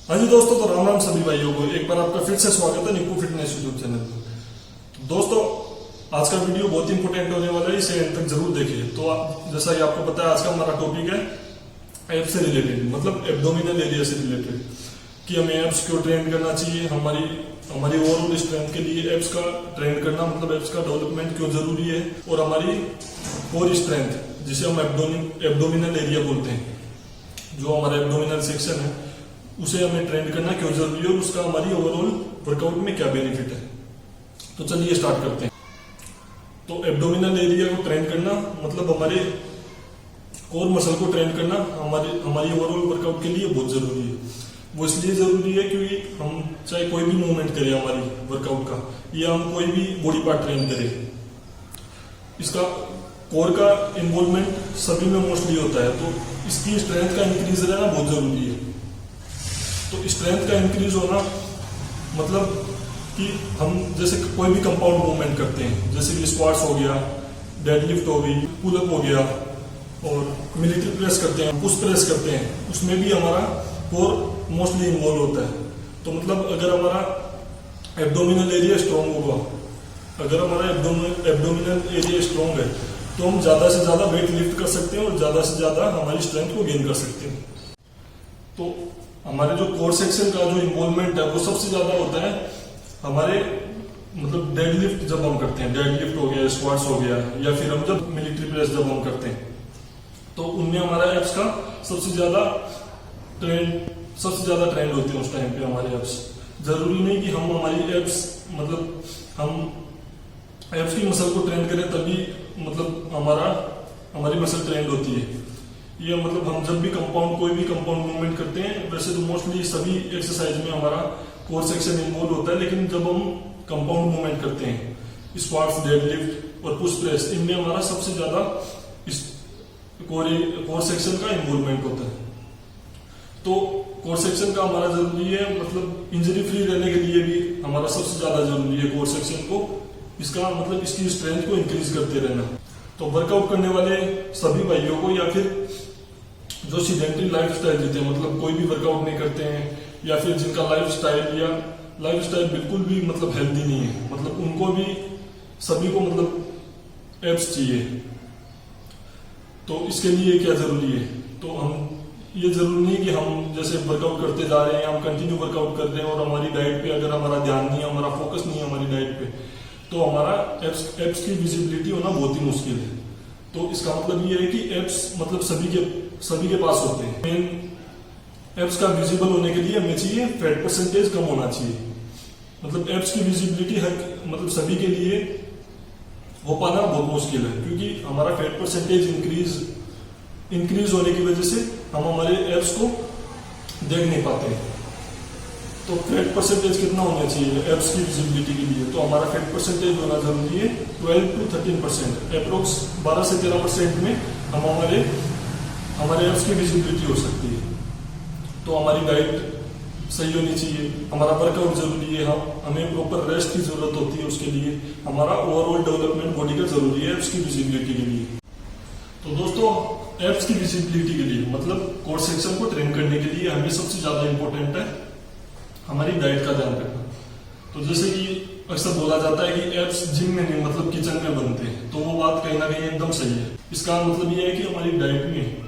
हाँ जी दोस्तों, तो राम राम सभी भाइयों को एक बार आपका फिर से स्वागत है निप्पू फिटनेस यूट्यूब चैनल पर। तो दोस्तों, आज का वीडियो बहुत इंपोर्टेंट होने वाला है, इसे एंड तक जरूर देखिए। तो जैसा कि आपको पता है, आज का हमारा टॉपिक है एब्स से रिलेटेड, मतलब एब्डोमिनल एरिया से रिलेटेड, कि हमें एब्स क्यों ट्रेन करना चाहिए, हमारी ओवरऑल स्ट्रेंथ के लिए एब्स का ट्रेन करना, मतलब एब्स का डेवलपमेंट क्यों जरूरी है, और हमारी कोर स्ट्रेंथ जिसे हम एब्डोमिनल एरिया बोलते हैं, जो हमारा एब्डोमिनल सेक्शन है, उसे हमें ट्रेन करना क्यों जरूरी है और उसका हमारी ओवरऑल वर्कआउट में क्या बेनिफिट है। तो चलिए स्टार्ट करते हैं। तो एब्डोमिनल एरिया को ट्रेन करना मतलब हमारे कोर मसल को ट्रेन करना हमारी ओवरऑल वर्कआउट के लिए बहुत जरूरी है। वो इसलिए जरूरी है क्योंकि हम चाहे कोई भी मूवमेंट करें हमारी वर्कआउट का, या हम कोई भी बॉडी पार्ट ट्रेन करें, इसका कोर का इन्वॉल्वमेंट सभी में मोस्टली होता है। तो इसकी स्ट्रेंथ का इंक्रीज रहना बहुत जरूरी है। तो स्ट्रेंथ का इंक्रीज होना मतलब कि हम जैसे कोई भी कंपाउंड मूवमेंट करते हैं, जैसे कि स्क्वाट्स हो गया, डेडलिफ्ट हो गई, पुलअप हो गया, और मिलिट्री प्रेस करते हैं, पुश प्रेस करते हैं, उसमें भी हमारा कोर मोस्टली इन्वॉल्व होता है। तो मतलब अगर हमारा एब्डोमिनल एरिया स्ट्रांग होगा, अगर हमारा एब्डोमिनल एरिया स्ट्रांग है, तो हम ज्यादा से ज्यादा वेट लिफ्ट कर सकते हैं और ज्यादा से ज्यादा हमारी स्ट्रेंथ को गेन कर सकते हैं। तो हमारे जो कोर सेक्शन का जो इन्वॉल्वमेंट है वो सबसे ज्यादा होता है हमारे मतलब डेडलिफ्ट जब हम करते हैं, डेडलिफ्ट हो गया, स्क्वाट्स हो गया, या फिर हम जब मिलिट्री प्रेस जब हम करते हैं, तो उनमें हमारा एब्स का सबसे ज्यादा ट्रेंड होते हैं उस टाइम पे हमारे एब्स। जरूरी नहीं कि हम हमारी एब्स मतलब हम एब्स की मसल को ट्रेन करें तभी मतलब हमारी मसल ट्रेंड होती है। ये मतलब हम जब भी कोई भी कंपाउंड मूवमेंट करते हैं, वैसे तो मोस्टली सभी एक्सरसाइज में हमारा कोर सेक्शन इन्वॉल्व होता है, लेकिन जब हम कंपाउंड मूवमेंट करते हैं, स्क्वाट्स, डेडलिफ्ट और पुश प्रेस, इनमें हमारा सबसे ज्यादा कोर सेक्शन का इन्वॉल्वमेंट होता है। तो कोर सेक्शन का हमारा जरूरी है, मतलब इंजरी फ्री रहने के लिए भी हमारा सबसे ज्यादा जरूरी है कोर सेक्शन को, इसका मतलब इसकी स्ट्रेंथ को इंक्रीज करते रहना। तो वर्कआउट करने वाले सभी भाइयों को, या फिर जो सीडेंटरी लाइफ स्टाइल जीते हैं, मतलब कोई भी वर्कआउट नहीं करते हैं, या फिर जिनका लाइफ स्टाइल बिल्कुल भी मतलब हेल्दी नहीं है, मतलब उनको भी सभी को मतलब एब्स चाहिए। तो इसके लिए क्या जरूरी है, तो हम ये जरूरी नहीं कि हम जैसे वर्कआउट करते जा रहे हैं, हम कंटिन्यू वर्कआउट कर रहे हैं और हमारी डाइट पे अगर हमारा ध्यान नहीं है, हमारा फोकस नहीं है हमारी डाइट पे, तो हमारा एब्स की विजिबिलिटी होना बहुत ही मुश्किल है। तो इसका मतलब ये है कि एब्स मतलब सभी के पास होते हैं। मेन एब्स का विजिबल होने के लिए हमें चाहिए फैट परसेंटेज कम होना चाहिए। मतलब एब्स की विजिबिलिटी मतलब सभी के लिए हो पाना बहुत मुश्किल है, क्योंकि हमारा फैट परसेंटेज इंक्रीज होने की वजह से हम हमारे एब्स को देख नहीं पाते हैं। तो फैट परसेंटेज कितना होना चाहिए एब्स की विजिबिलिटी के लिए, तो हमारा फैट परसेंटेज होना जरूरी है 12 to 13%, अप्रोक्स 12 से 13% में हम हमारे एब्स की विजिबिलिटी हो सकती है। तो हमारी डाइट सही होनी चाहिए, हमारा वर्कआउट जरूरी है, हमें प्रॉपर रेस्ट की जरूरत होती है, उसके लिए हमारा ओवरऑल डेवलपमेंट बॉडी का जरूरी है एब्स की विजिबिलिटी के लिए। तो दोस्तों, एब्स की विजिबिलिटी के लिए मतलब कोर सेक्शन को ट्रेन करने के लिए हमें सबसे ज्यादा इंपॉर्टेंट है हमारी डाइट का ध्यान रखना। तो जैसे कि अक्सर बोला जाता है कि एब्स जिम में नहीं मतलब किचन में बनते हैं, तो वो बात कहीं ना कहीं एकदम सही है। इसका मतलब ये है कि हमारी डाइट में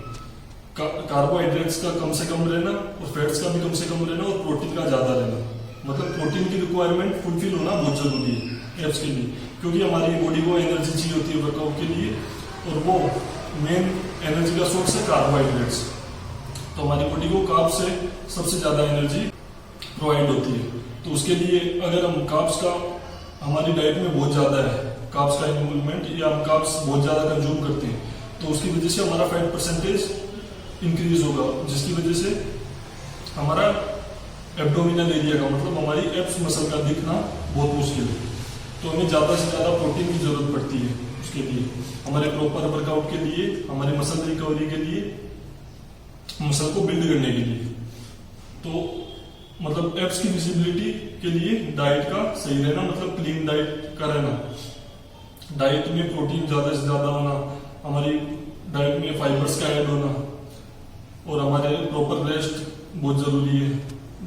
कार्बोहाइड्रेट्स का कम से कम रहना, और फैट्स का भी कम से कम रहना, और प्रोटीन का ज्यादा रहना। मतलब प्रोटीन की रिक्वायरमेंट फुलफिल होना बहुत जरूरी है एब्स के लिए, क्योंकि हमारी बॉडी को एनर्जी चाहिए होती है वर्कआउट के लिए, और वो मेन एनर्जी का सोर्स है कार्बोहाइड्रेट्स। तो हमारी बॉडी को कार्ब से सबसे ज्यादा एनर्जी प्रोवाइड होती है। तो उसके लिए अगर हम कार्ब्स का हमारी डाइट में बहुत ज्यादा है, कार्ब्स का इन्वॉल्वमेंट, या हम कार्ब्स बहुत ज्यादा कंज्यूम करते हैं, तो उसकी वजह से हमारा फैट परसेंटेज इंक्रीज होगा, जिसकी वजह से हमारा एब्डोमिनल एरिया का मतलब हमारी एब्स मसल का दिखना बहुत मुश्किल है। तो हमें ज्यादा से ज्यादा प्रोटीन की जरूरत पड़ती है उसके लिए, हमारे प्रॉपर वर्कआउट के लिए, हमारे मसल रिकवरी के लिए, मसल को बिल्ड करने के लिए। तो मतलब एब्स की विजिबिलिटी के लिए डाइट का सही रहना, मतलब क्लीन डाइट का रहना, डाइट में प्रोटीन ज्यादा से ज्यादा होना, हमारी डाइट में फाइबर्स का ऐड होना, और हमारे प्रॉपर रेस्ट बहुत जरूरी है।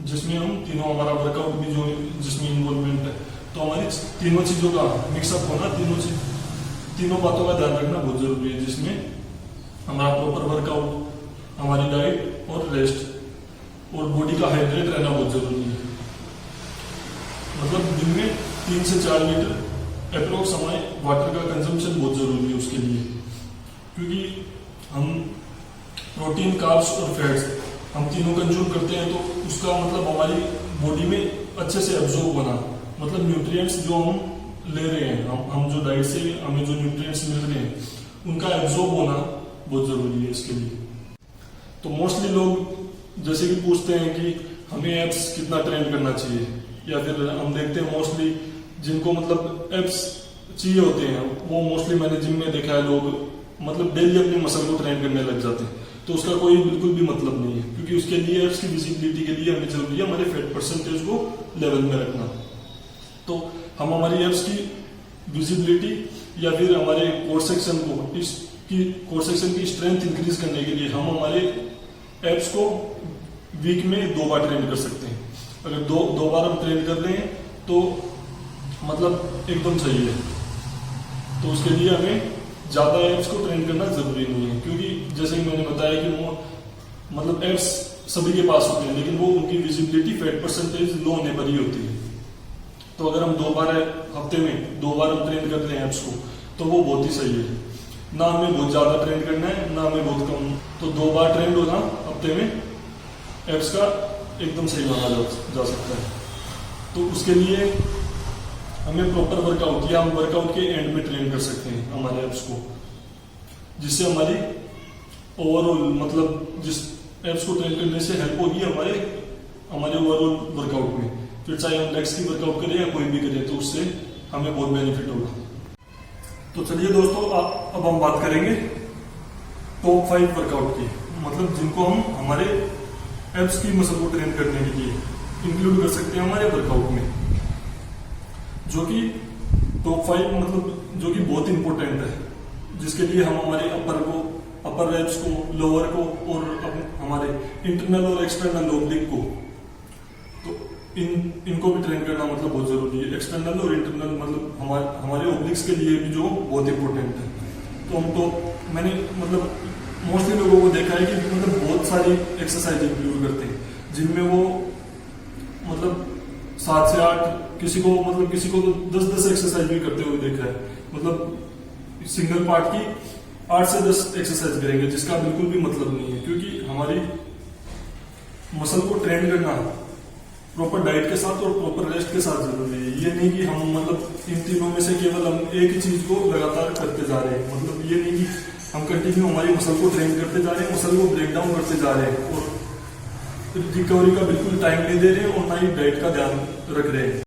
जिसमें हम तीनों हमारा वर्कआउट भी जो जिसमें इन्वॉल्वमेंट है, तो हमारी तीनों चीजों का मिक्सअप होना, तीनों बातों का ध्यान रखना बहुत जरूरी है, जिसमें हमारा प्रॉपर वर्कआउट, हमारी डाइट और रेस्ट और बॉडी का हाइड्रेट रहना बहुत जरूरी है। मतलब दिन में 3 से 4 लीटर अप्रोक्स हमारे वाटर का कंजम्पशन बहुत जरूरी है उसके लिए, क्योंकि हम प्रोटीन, कार्ब्स और फैट्स हम तीनों कंज्यूम करते हैं, तो उसका मतलब हमारी बॉडी में अच्छे से एब्जॉर्ब होना, मतलब न्यूट्रिएंट्स जो हम ले रहे हैं, हम जो डाइट से हमें जो न्यूट्रिएंट्स मिल रहे हैं उनका एब्जॉर्ब होना बहुत जरूरी है इसके लिए। तो मोस्टली लोग जैसे कि पूछते हैं कि हमें एब्स कितना ट्रेन करना चाहिए, या फिर हम देखते हैं मोस्टली जिनको मतलब एब्स चाहिए होते हैं, वो मोस्टली मैंने जिम में देखा है लोग मतलब डेली अपने मसल को ट्रेन करने लग जाते हैं, तो उसका कोई बिल्कुल भी मतलब नहीं है, क्योंकि उसके लिए एब्स की विजिबिलिटी के लिए हमें जरूरी है हमारे फैट परसेंटेज को लेवल में रखना। तो हम हमारी एब्स की विजिबिलिटी या फिर हमारे कोर सेक्शन की स्ट्रेंथ इंक्रीज करने के लिए हम हमारे एब्स को वीक में 2 बार ट्रेन कर सकते हैं। अगर दो बार हम ट्रेन कर रहे हैं तो मतलब एकदम सही है। तो उसके लिए हमें ज्यादा एब्स को ट्रेन करना जरूरी नहीं है, क्योंकि जैसे कि मैंने बताया कि वो मतलब एब्स सभी के पास होते हैं, लेकिन वो उनकी विजिबिलिटी फैट परसेंटेज लो होने पर ही होती है। तो अगर हम 2 बार हफ्ते में 2 बार हम ट्रेन करते हैं एब्स को, तो वो बहुत ही सही है। ना हमें बहुत ज्यादा ट्रेन करना है, ना हमें बहुत कम। तो 2 बार ट्रेन होना हफ्ते में एब्स का एकदम सही माना जा सकता है। तो उसके लिए हमें प्रॉपर वर्कआउट या हम वर्कआउट के एंड में ट्रेन कर सकते हैं हमारे एब्स को, जिससे हमारी ओवरऑल मतलब जिस एब्स को ट्रेन करने से हेल्प होगी हमारे ओवरऑल वर्कआउट में। फिर चाहे हम लेग्स की वर्कआउट करें या कोई भी करें, तो उससे हमें बहुत बेनिफिट होगा। तो चलिए दोस्तों, अब हम बात करेंगे टॉप 5 वर्कआउट की, मतलब जिनको हम हमारे एब्स की मसल को ट्रेन करने के लिए इंक्लूड कर सकते हैं हमारे वर्कआउट में, जो कि टॉप 5 मतलब जो कि बहुत इंपॉर्टेंट है, जिसके लिए हम हमारे अपर एब्स को, लोअर को और हमारे इंटरनल और एक्सटर्नल ओब्लिक को, तो इनको भी ट्रेन करना मतलब बहुत जरूरी है। एक्सटर्नल और इंटरनल मतलब हमारे ओब्लिक्स के लिए भी जो बहुत इंपॉर्टेंट है। तो मैंने मतलब मोस्टली लोगों को देखा है कि मतलब बहुत सारी एक्सरसाइज इंक्लूड करते हैं, जिनमें वो मतलब 7 से 8, किसी को तो 10 एक्सरसाइज भी करते हुए देखा है। मतलब सिंगल पार्ट की 8 से 10 एक्सरसाइज करेंगे, जिसका बिल्कुल भी मतलब नहीं है, क्योंकि हमारी मसल को ट्रेन करना प्रॉपर डाइट के साथ और प्रॉपर रेस्ट के साथ जरूरी है। ये नहीं कि हम मतलब इन तीनों में से केवल हम एक ही चीज को लगातार करते जा रहे हैं। मतलब ये नहीं कि हम कंटिन्यू हमारी मसल को ट्रेन करते जा रहे हैं, मसल को ब्रेक डाउन करते जा रहे हैं और रिकवरी का बिल्कुल टाइम नहीं दे रहे हैं और ना ही डाइट का ध्यान रख रहे हैं।